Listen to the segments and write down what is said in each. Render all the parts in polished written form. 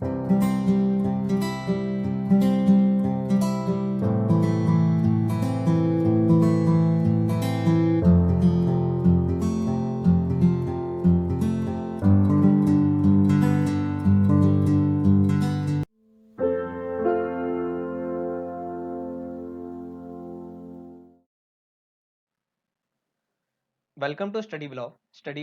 Welcome to study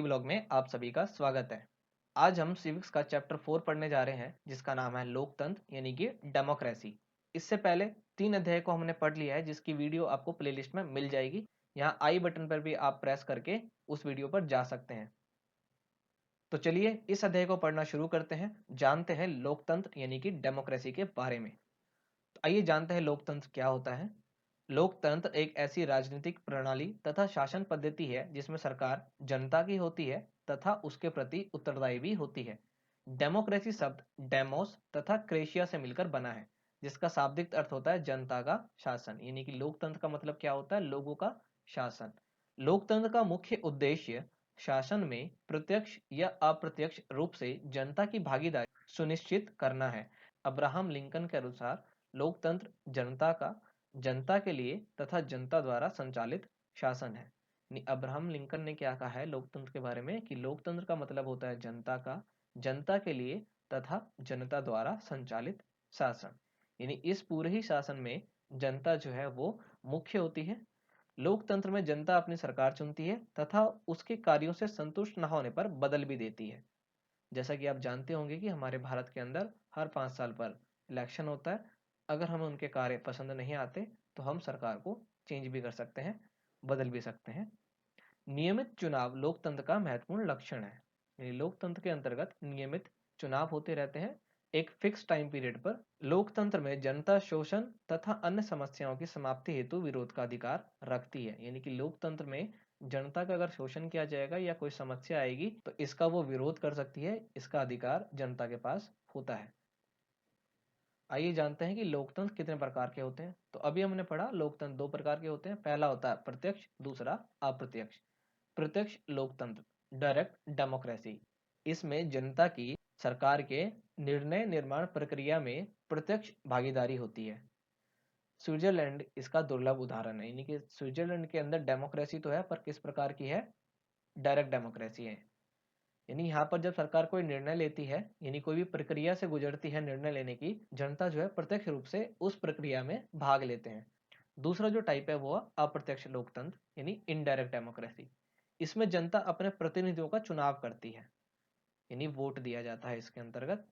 blog में आप सभी का स्वागत है। आज हम सिविक्स का चैप्टर 4 पढ़ने जा रहे हैं जिसका नाम है लोकतंत्र यानी कि डेमोक्रेसी। इससे पहले 3 अध्याय को हमने पढ़ लिया है जिसकी वीडियो आपको प्लेलिस्ट में मिल जाएगी। यहाँ आई बटन पर भी आप प्रेस करके उस वीडियो पर जा सकते हैं। तो चलिए इस अध्याय को पढ़ना शुरू करते हैं, जानते हैं लोकतंत्र यानी कि डेमोक्रेसी के बारे में। तो आइए जानते हैं लोकतंत्र क्या होता है। लोकतंत्र एक ऐसी राजनीतिक प्रणाली तथा शासन पद्धति है जिसमें सरकार जनता की होती है तथा उसके प्रति उत्तरदायी भी होती है। डेमोक्रेसी शब्द डेमोस तथा क्रेशिया से मिलकर बना है जिसका शाब्दिक अर्थ होता है जनता का शासन, यानी कि लोकतंत्र का मतलब क्या होता है, लोगों का शासन। लोकतंत्र का मुख्य उद्देश्य शासन में प्रत्यक्ष या अप्रत्यक्ष रूप से जनता की भागीदारी सुनिश्चित करना है। अब्राहम लिंकन के अनुसार लोकतंत्र जनता के लिए तथा जनता द्वारा संचालित शासन है। अब्राहम लिंकन ने क्या कहा है लोकतंत्र के बारे में कि लोकतंत्र का मतलब होता है जनता के लिए तथा जनता द्वारा संचालित शासन। यानी इस पूरे ही शासन में जनता जो है वो मुख्य होती है। लोकतंत्र में जनता अपनी सरकार चुनती है तथा उसके कार्यों से संतुष्ट न होने पर बदल भी देती है। जैसा कि आप जानते होंगे कि हमारे भारत के अंदर हर 5 साल पर इलेक्शन होता है। अगर हमें उनके कार्य पसंद नहीं आते तो हम सरकार को चेंज भी कर सकते हैं, बदल भी सकते हैं। नियमित चुनाव लोकतंत्र का महत्वपूर्ण लक्षण है। यानी लोकतंत्र के अंतर्गत नियमित चुनाव होते रहते हैं एक फिक्स टाइम पीरियड पर। लोकतंत्र में जनता शोषण तथा अन्य समस्याओं की समाप्ति हेतु विरोध का अधिकार रखती है। यानी कि लोकतंत्र में जनता का अगर शोषण किया जाएगा या कोई समस्या आएगी तो इसका वो विरोध कर सकती है, इसका अधिकार जनता के पास होता है। आइए जानते हैं कि लोकतंत्र कितने प्रकार के होते हैं। तो अभी हमने पढ़ा लोकतंत्र 2 प्रकार के होते हैं। पहला होता है प्रत्यक्ष, दूसरा अप्रत्यक्ष। प्रत्यक्ष लोकतंत्र डायरेक्ट डेमोक्रेसी, इसमें जनता की सरकार के निर्णय निर्माण प्रक्रिया में प्रत्यक्ष भागीदारी होती है। स्विट्जरलैंड इसका दुर्लभ उदाहरण है। यानी कि स्विट्जरलैंड के अंदर डेमोक्रेसी तो है पर किस प्रकार की है, डायरेक्ट डेमोक्रेसी है। यानी यहाँ पर जब सरकार कोई निर्णय लेती है, यानी कोई भी प्रक्रिया से गुजरती है निर्णय लेने की, जनता जो है प्रत्यक्ष रूप से उस प्रक्रिया में भाग लेते हैं। दूसरा जो टाइप है वो अप्रत्यक्ष लोकतंत्र यानी इनडायरेक्ट डेमोक्रेसी। इसमें जनता अपने प्रतिनिधियों का चुनाव करती है, यानी वोट दिया जाता है इसके अंतर्गत,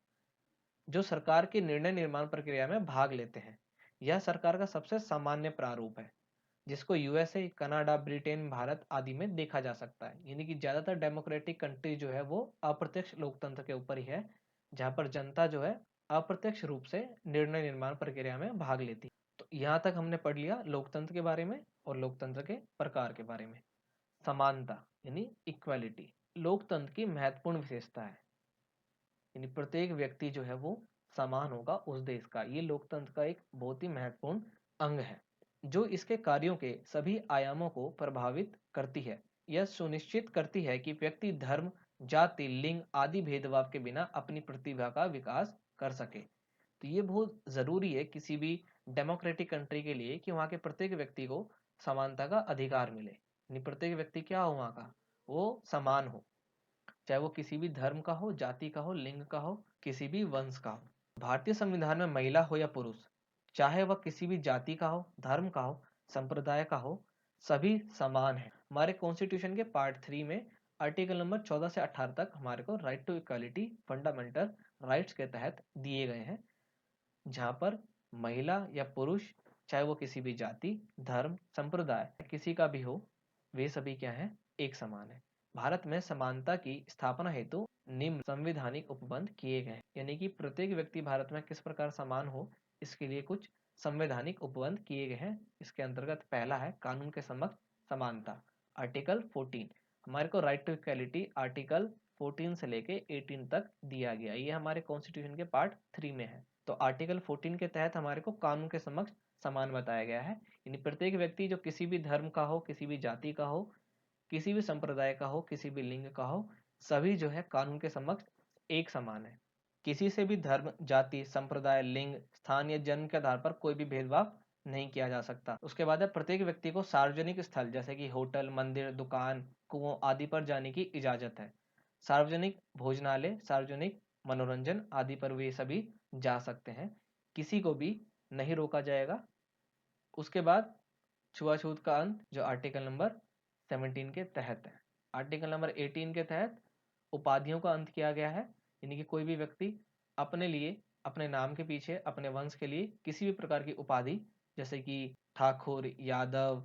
जो सरकार की निर्णय निर्माण प्रक्रिया में भाग लेते हैं। यह सरकार का सबसे सामान्य प्रारूप है जिसको यूएसए, कनाडा, ब्रिटेन, भारत आदि में देखा जा सकता है। यानी कि ज्यादातर डेमोक्रेटिक कंट्री जो है वो अप्रत्यक्ष लोकतंत्र के ऊपर ही है, जहां पर जनता जो है अप्रत्यक्ष रूप से निर्णय निर्माण प्रक्रिया में भाग लेती है। तो यहाँ तक हमने पढ़ लिया लोकतंत्र के बारे में और लोकतंत्र के प्रकार के बारे में। समानता यानी इक्वालिटी लोकतंत्र की महत्वपूर्ण विशेषता है। यानी प्रत्येक व्यक्ति जो है वो समान होगा उस देश का। ये लोकतंत्र का एक बहुत ही महत्वपूर्ण अंग है जो इसके कार्यों के सभी आयामों को प्रभावित करती है। यह सुनिश्चित करती है कि व्यक्ति धर्म, जाति, लिंग आदि भेदभाव के बिना अपनी प्रतिभा का विकास कर सके। तो ये बहुत जरूरी है किसी भी डेमोक्रेटिक कंट्री के लिए कि वहाँ के प्रत्येक व्यक्ति को समानता का अधिकार मिले। यानी प्रत्येक व्यक्ति क्या हो वहाँ का, वो समान हो, चाहे वो किसी भी धर्म का हो, जाति का हो, लिंग का हो, किसी भी वंश का हो। भारतीय संविधान में महिला हो या पुरुष, चाहे वह किसी भी जाति का हो, धर्म का हो, संप्रदाय का हो, सभी समान है। हमारे कॉन्स्टिट्यूशन के पार्ट 3 में आर्टिकल नंबर 14 से 18 तक हमारे को right to equality fundamental rights के तहत दिए गए हैं, जहां पर महिला या पुरुष, चाहे वो किसी भी जाति, धर्म, संप्रदाय किसी का भी हो, वे सभी क्या है, एक समान है। भारत में समानता की स्थापना हेतु निम्न संवैधानिक उपबंध किए गए हैं। यानी कि प्रत्येक व्यक्ति भारत में किस प्रकार समान हो, इसके लिए कुछ संवैधानिक उपबंध किए गए हैं। इसके अंतर्गत पहला है कानून के समक्ष समानता, आर्टिकल 14। हमारे को राइट टू इक्वालिटी आर्टिकल 14 से लेके 18 तक दिया गया, ये हमारे कॉन्स्टिट्यूशन के पार्ट 3 में है। तो आर्टिकल 14 के तहत हमारे को कानून के समक्ष समान बताया गया है। यानी प्रत्येक व्यक्ति जो किसी भी धर्म का हो, किसी भी जाति का हो, किसी भी संप्रदाय का हो, किसी भी लिंग का हो, सभी जो है कानून के समक्ष एक समान है। किसी से भी धर्म, जाति, संप्रदाय, लिंग, स्थान या जन्म के आधार पर कोई भी भेदभाव नहीं किया जा सकता। उसके बाद है प्रत्येक व्यक्ति को सार्वजनिक स्थल जैसे कि होटल, मंदिर, दुकान, कुओं आदि पर जाने की इजाजत है। सार्वजनिक भोजनालय, सार्वजनिक मनोरंजन आदि पर वे सभी जा सकते हैं, किसी को भी नहीं रोका जाएगा। उसके बाद छुआछूत का अंत, जो आर्टिकल नंबर 17 के तहत है। आर्टिकल नंबर 18 के तहत उपाधियों का अंत किया गया है, यानी कि कोई भी व्यक्ति अपने लिए, अपने नाम के पीछे, अपने वंश के लिए किसी भी प्रकार की उपाधि जैसे कि ठाकुर, यादव,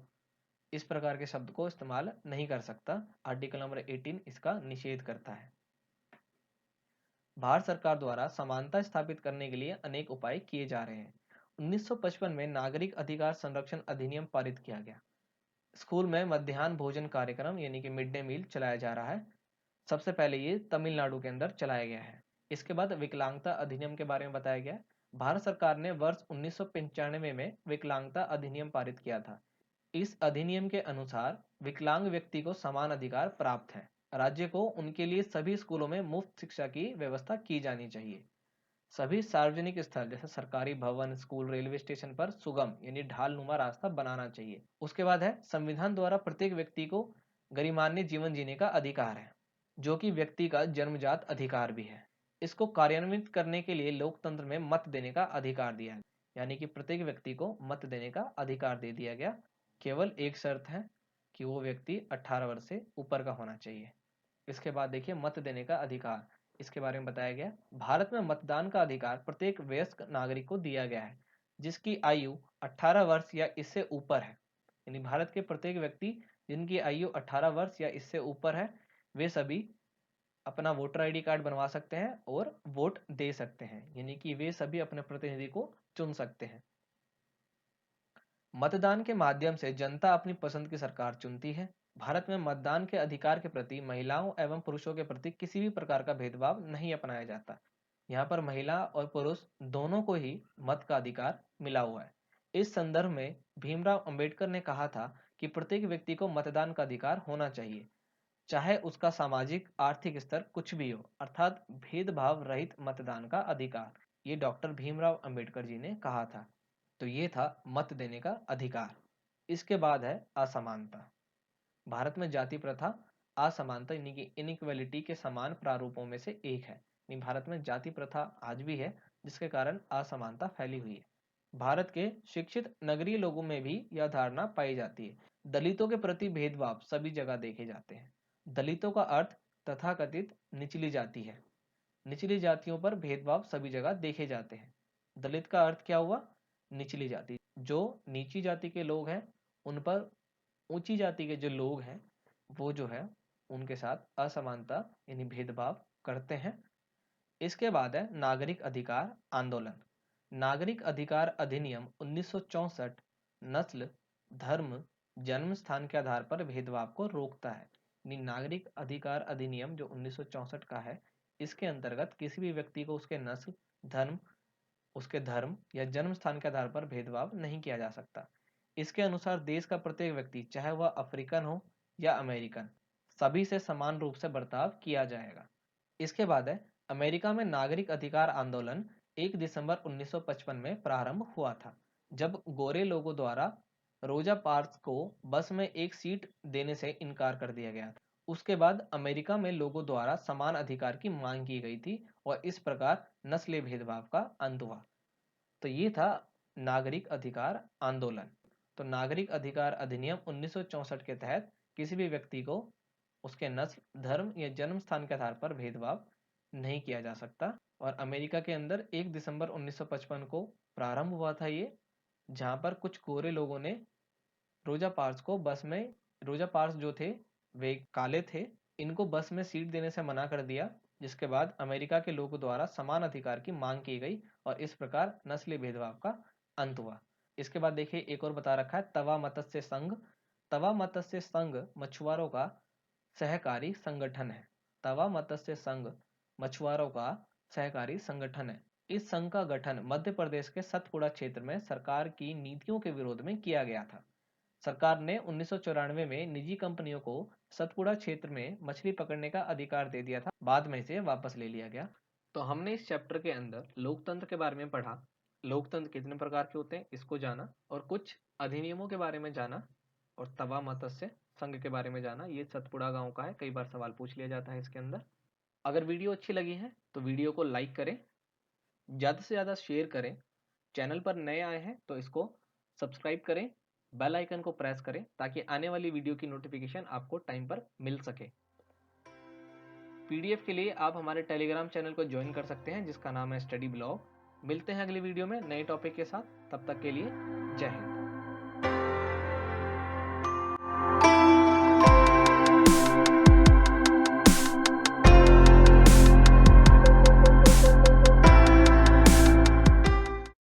इस प्रकार के शब्द को इस्तेमाल नहीं कर सकता। आर्टिकल नंबर 18 इसका निषेध करता है। भारत सरकार द्वारा समानता स्थापित करने के लिए अनेक उपाय किए जा रहे हैं। 1955 में नागरिक अधिकार संरक्षण अधिनियम पारित किया गया। स्कूल में मध्याह्न भोजन कार्यक्रम यानी कि मिड डे मील चलाया जा रहा है। सबसे पहले ये तमिलनाडु के अंदर चलाया गया है। इसके बाद विकलांगता अधिनियम के बारे में बताया गया। भारत सरकार ने वर्ष 1995 में विकलांगता अधिनियम पारित किया था। इस अधिनियम के अनुसार विकलांग व्यक्ति को समान अधिकार प्राप्त है। राज्य को उनके लिए सभी स्कूलों में मुफ्त शिक्षा की व्यवस्था की जानी चाहिए। सभी सार्वजनिक स्थल जैसे सरकारी भवन, स्कूल, रेलवे स्टेशन पर सुगम यानी ढालनुमा रास्ता बनाना चाहिए। उसके बाद है संविधान द्वारा प्रत्येक व्यक्ति को गरिमान्य जीवन जीने का अधिकार है, जो कि व्यक्ति का जन्मजात अधिकार भी है। इसको कार्यान्वित करने के लिए लोकतंत्र में मत देने का अधिकार दिया है, यानी कि प्रत्येक व्यक्ति को मत देने का अधिकार दे दिया गया। केवल एक शर्त है कि वो व्यक्ति 18 वर्ष से ऊपर का होना चाहिए। इसके बाद देखिए मत देने का अधिकार, इसके बारे में बताया गया। भारत में मतदान का अधिकार प्रत्येक वयस्क नागरिक को दिया गया है जिसकी आयु 18 वर्ष या इससे ऊपर है। यानी भारत के प्रत्येक व्यक्ति जिनकी आयु 18 वर्ष या इससे ऊपर है, वे सभी अपना वोटर आईडी कार्ड बनवा सकते हैं और वोट दे सकते हैं, यानी कि वे सभी अपने प्रतिनिधि को चुन सकते हैं। मतदान के माध्यम से जनता अपनी पसंद की सरकार चुनती है। भारत में मतदान के अधिकार के प्रति महिलाओं एवं पुरुषों के प्रति किसी भी प्रकार का भेदभाव नहीं अपनाया जाता। यहाँ पर महिला और पुरुष दोनों को ही मत का अधिकार मिला हुआ है। इस संदर्भ में भीमराव अंबेडकर ने कहा था कि प्रत्येक व्यक्ति को मतदान का अधिकार होना चाहिए, चाहे उसका सामाजिक आर्थिक स्तर कुछ भी हो, अर्थात भेदभाव रहित मतदान का अधिकार। ये डॉक्टर भीमराव अंबेडकर जी ने कहा था। तो ये था मत देने का अधिकार। इसके बाद है असमानता। भारत में जाति प्रथा असमानता यानी कि इनइक्वालिटी के समान प्रारूपों में से एक है। यानी भारत में जाति प्रथा आज भी है, जिसके कारण असमानता फैली हुई है। भारत के शिक्षित नगरीय लोगों में भी यह धारणा पाई जाती है। दलितों के प्रति भेदभाव सभी जगह देखे जाते हैं। दलितों का अर्थ तथाकथित निचली जाति है। निचली जातियों पर भेदभाव सभी जगह देखे जाते हैं। दलित का अर्थ क्या हुआ? निचली जाति। जो नीची जाति के लोग हैं उन पर ऊंची जाति के जो लोग हैं वो जो है उनके साथ असमानता यानी भेदभाव करते हैं। इसके बाद है नागरिक अधिकार आंदोलन। नागरिक अधिकार अधिनियम 1964 नस्ल, धर्म, जन्म स्थान के आधार पर भेदभाव को रोकता है। यानी नागरिक अधिकार अधिनियम जो 1964 का है, इसके अंतर्गत किसी भी व्यक्ति को उसके नस्ल, धर्म, उसके धर्म या जन्म स्थान के आधार पर भेदभाव नहीं किया जा सकता। इसके अनुसार देश का प्रत्येक व्यक्ति, चाहे वह अफ्रीकन हो या अमेरिकन, सभी से समान रूप से बर्ताव किया जाएगा। इसके बाद है अमेरिका में नागरिक अधिकार आंदोलन 1 दिसंबर 1955 में प्रारंभ हुआ था, जब गोरे लोगों द्वारा रोजा पार्क्स को बस में एक सीट देने से इनकार कर दिया गया था। उसके बाद अमेरिका में लोगों द्वारा समान अधिकार की मांग की गई थी और इस प्रकार नस्लीय भेदभाव का अंत हुआ। तो ये था नागरिक अधिकार आंदोलन। तो नागरिक अधिकार अधिनियम 1964 के तहत किसी भी व्यक्ति को उसके नस्ल, धर्म या जन्म स्थान के आधार पर भेदभाव नहीं किया जा सकता। और अमेरिका के अंदर 1 दिसंबर 1955 को प्रारंभ हुआ था ये, जहां पर कुछ गोरे लोगों ने रोजा पार्क्स को बस में, रोजा पार्क्स जो थे वे काले थे, इनको बस में सीट देने से मना कर दिया, जिसके बाद अमेरिका के लोगों द्वारा समान अधिकार की मांग की गई और इस प्रकार नस्लीय भेदभाव का अंत हुआ। इसके बाद देखिए एक और बता रखा है तवा मत्स्य संघ। तवा मत्स्य संघ मछुआरों का सहकारी संगठन है। तवा मत्स्य संघ मछुआरों का सहकारी संगठन है। इस संघ का गठन मध्य प्रदेश के सतपुड़ा क्षेत्र में सरकार की नीतियों के विरोध में किया गया था। सरकार ने 1994 में निजी कंपनियों को सतपुड़ा क्षेत्र में मछली पकड़ने का अधिकार दे दिया था, बाद में इसे वापस ले लिया गया। तो हमने इस चैप्टर के अंदर लोकतंत्र के बारे में पढ़ा, लोकतंत्र कितने प्रकार के होते हैं इसको जाना, और कुछ अधिनियमों के बारे में जाना, और तवा मत्स्य संघ के बारे में जाना। ये सतपुड़ा गांव का है, कई बार सवाल पूछ लिया जाता है इसके अंदर। अगर वीडियो अच्छी लगी है तो वीडियो को लाइक करें, ज़्यादा से ज़्यादा शेयर करें, चैनल पर नए आए हैं तो इसको सब्सक्राइब करें, बेल आइकन को प्रेस करें ताकि आने वाली वीडियो की नोटिफिकेशन आपको टाइम पर मिल सके। पीडीएफ के लिए आप हमारे टेलीग्राम चैनल को ज्वाइन कर सकते हैं जिसका नाम है स्टडी ब्लॉग। मिलते हैं अगली वीडियो में नए टॉपिक के साथ, तब तक के लिए जय हिंद।